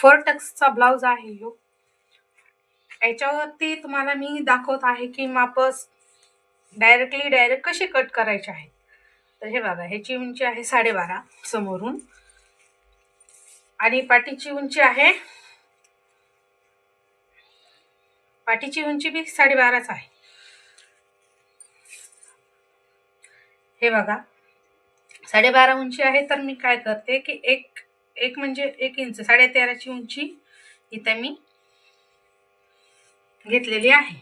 फोरटक्सचा blouse आहे ह्यो। याच्यावरती तुम्हाला मी दाखवत आहे की मापस डायरेक्ट कसे कट करायचे आहेत। तर हे बघा, ह्याची उंची आहे 12.5 समोरून आणि पाठीची उंची आहे, पाठीची उंची बी 12.5च आहे। हे बघा 12.5 उंची आहे। तर मी काय करते की एक म्हणजे 1 इंच 13.5ची उंची इथे मी घेतलेली आहे।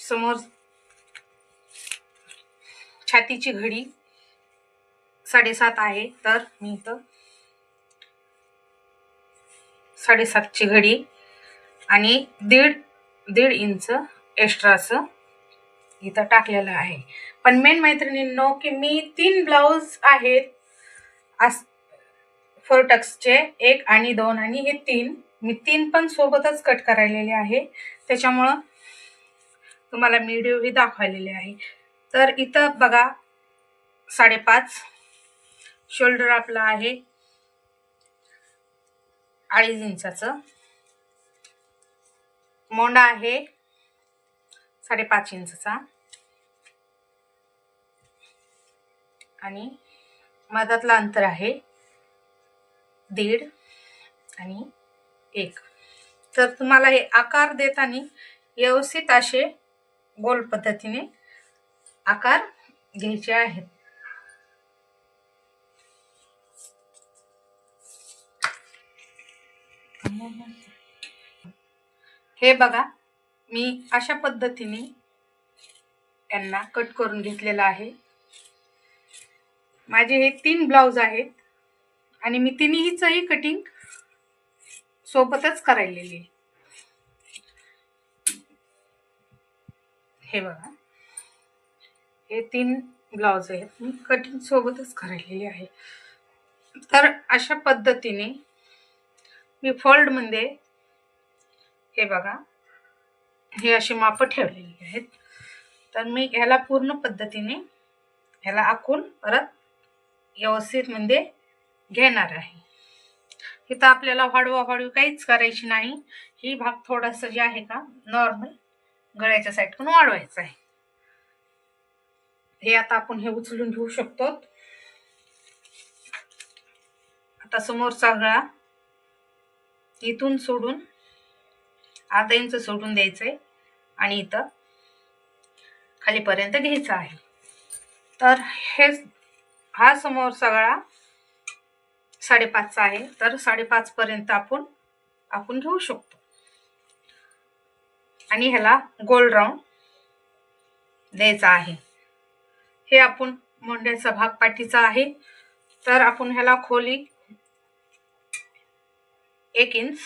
समोर छातीची घडी 7.5 आहे, तर मी इथं 7.5ची घडी आणि दीड इंच एक्स्ट्राचं इथं टाकलेलं आहे। पण मेन मैत्रिणींनो की मी 3 ब्लाउज आहेत फोरटक्सचे, 1 आणि 2 आणि हे 3 मी 3 पण सोबतच कट करायलेले आहे। त्याच्यामुळं तुम्हाला व्हिडिओ ही दाखवलेले आहे। तर इथं बघा 5.5 शोल्डर आपला आहे 2.5 इंचाचं, मोंडा आहे 5.5 इंचचा आणि मधातला अंतर आहे 1.5 आणि 1। तर तुम्हाला हे आकार देताना व्यवस्थित असे गोल पद्धतीने आकार घ्यायचे आहेत। हे बघा मी अशा पद्धतीने यांना कट करून घेतलेला आहे। माझे हे 3 ब्लाउज आहेत आणि मी तिन्हीचंही कटिंग सोबतच करायलेली आहे। हे बघा हे 3 ब्लाउज आहेत, मी कटिंग सोबतच करायलेली आहे। तर अशा पद्धतीने मी फोल्ड मध्ये हे बघा हे अशी माप ठेवलेली आहेत। तर मी ह्याला पूर्ण पद्धतीने ह्याला आखून परत व्यवस्थित मध्ये घेणार आहे। इथं आपल्याला वाढवावाढवी काहीच करायची नाही। ही भाग थोडासा जे आहे का नॉर्मल गळ्याच्या साईडकडून वाढवायचा आहे। हे आता आपण हे उचलून घेऊ शकतो। आता समोरचा गळा इथून सोडून 1/2 इंच सोडून द्यायचंय आणि इथं खालीपर्यंत घ्यायचा आहे। तर हा समोरचा गळा 5.5चा आहे, तर 5.5 पर्यंत आपण घेऊ शकतो आणि ह्याला गोल राऊंड द्यायचा आहे। हे आपण मोंड्याचा भाग पाठीचा आहे, तर आपण ह्याला खोली 1 इंच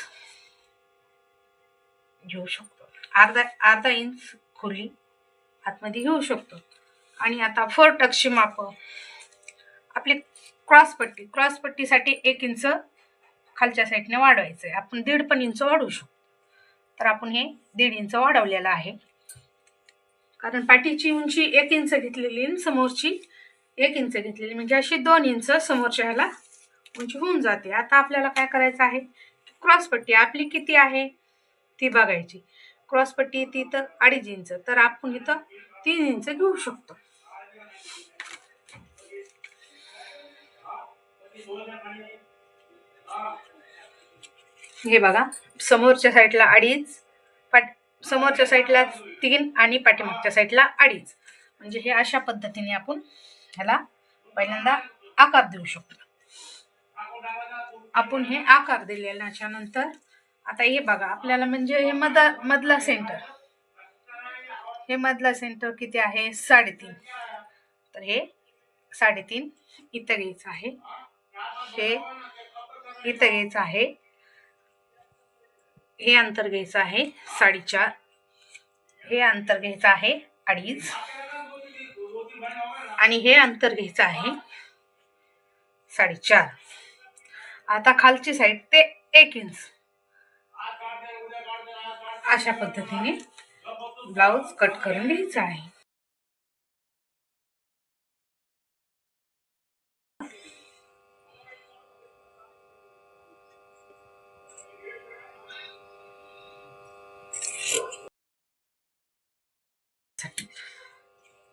घेऊ शकतो, अर्धा इंच खोली आतमध्ये घेऊ शकतो। आणि आता फोरटक्सची माप आपली क्रॉस पट्टीसाठी 1 इंच खालच्या साईडने वाढवायचंय। आपण 1.5 इंच वाढवू शकतो। तर आपण हे 1.5 इंच वाढवलेलं आहे, कारण पाठीची उंची 1 इंच घेतलेली आणि समोरची 1 इंच घेतलेली, म्हणजे अशी 2 इंच समोरच्या ह्याला उंची होऊन जाते। आता आपल्याला काय करायचं आहे, क्रॉस पट्टी आपली किती आहे ती बघायची। क्रॉस पट्टी ती तर 2.5 इंच, तर आपण इथं 3 इंच घेऊ शकतो। हे बघा समोरच्या साईडला 2.5, समोरच्या साईडला 3 आणि पाठीमागच्या साईडला 2.5, म्हणजे हे अशा पद्धतीने आपण ह्याला पहिल्यांदा आकार देऊ शकतो। आपण हे आकार दिल्याच्या नंतर आता हे बघा आपल्याला म्हणजे हे मधला सेंटर किती आहे 3.5, तर हे 3.5 इथं घ्यायचं आहे, हे इथं घ्यायचं आहे, हे अंतर घ्यायचं आहे 4.5, हे अंतर घ्यायचं आहे 2.5 आणि हे अंतर घ्यायचं आहे 4.5। आता खालची साईड ते 1 इंच अशा पद्धतीने ब्लाउज कट करून घ्यायचा आहे। येण्यासाठी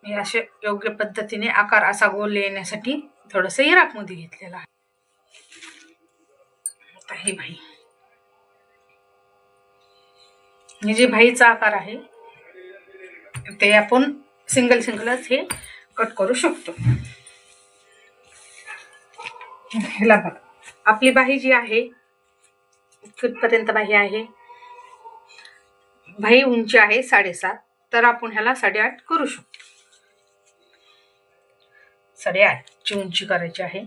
मी असे योग्य पद्धतीने आकार असा गोल येण्यासाठी थोडंसं इराक मोती घेतलेला आहे. आता हे भाई, हे जे भाईचा आकार आहे ते आपण सिंगल सिंगलच हे कट करू शकतो. ह्याला बघा, आपली बाही जी आहे कुठपर्यंत बाही आहे, बाही उंची आहे 7.5, तर आपण ह्याला 8.5 करू शकतो. 8.5 ची उंची करायची आहे.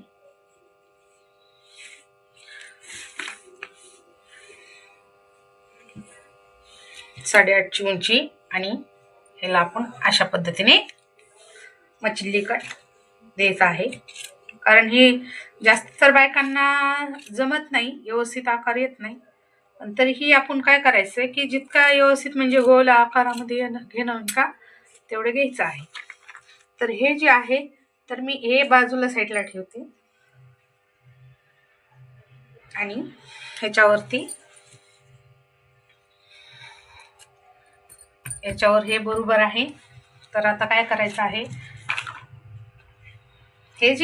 ची उंची आणि ह्याला आपण अशा पद्धतीने मचली कट द्यायचा आहे. कारण हे जास्त तर बायकांना जमत नाही, व्यवस्थित आकार येत नाही. पण तरीही आपण काय करायचं की जितका व्यवस्थित म्हणजे गोल आकारामध्ये घेणं का तेवढे घ्यायचं आहे. तर हे जे आहे तर मी हे बाजूला साईडला ठेवते आणि ह्याच्यावरती याच्यावर हे बरोबर आहे. तर आता काय करायचं आहे, हे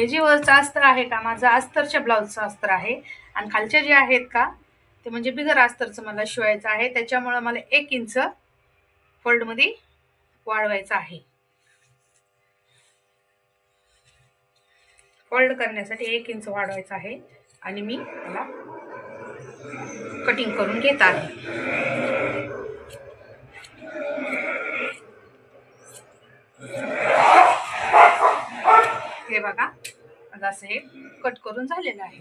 जे वरचं अस्तर आहे का, माझं अस्तरच्या ब्लाउजचं अस्तर आहे आणि खालच्या जे आहेत का ते म्हणजे बिगर अस्तरचं मला शिवायचं आहे. त्याच्यामुळे मला 1 इंच फोल्ड मध्ये वाढवायचं आहे. फोल्ड करण्यासाठी 1 इंच वाढवायचं आहे आणि मी याला कटिंग करून घेत आहे. हे बघा, माझं असं हे कट करून झालेलं आहे.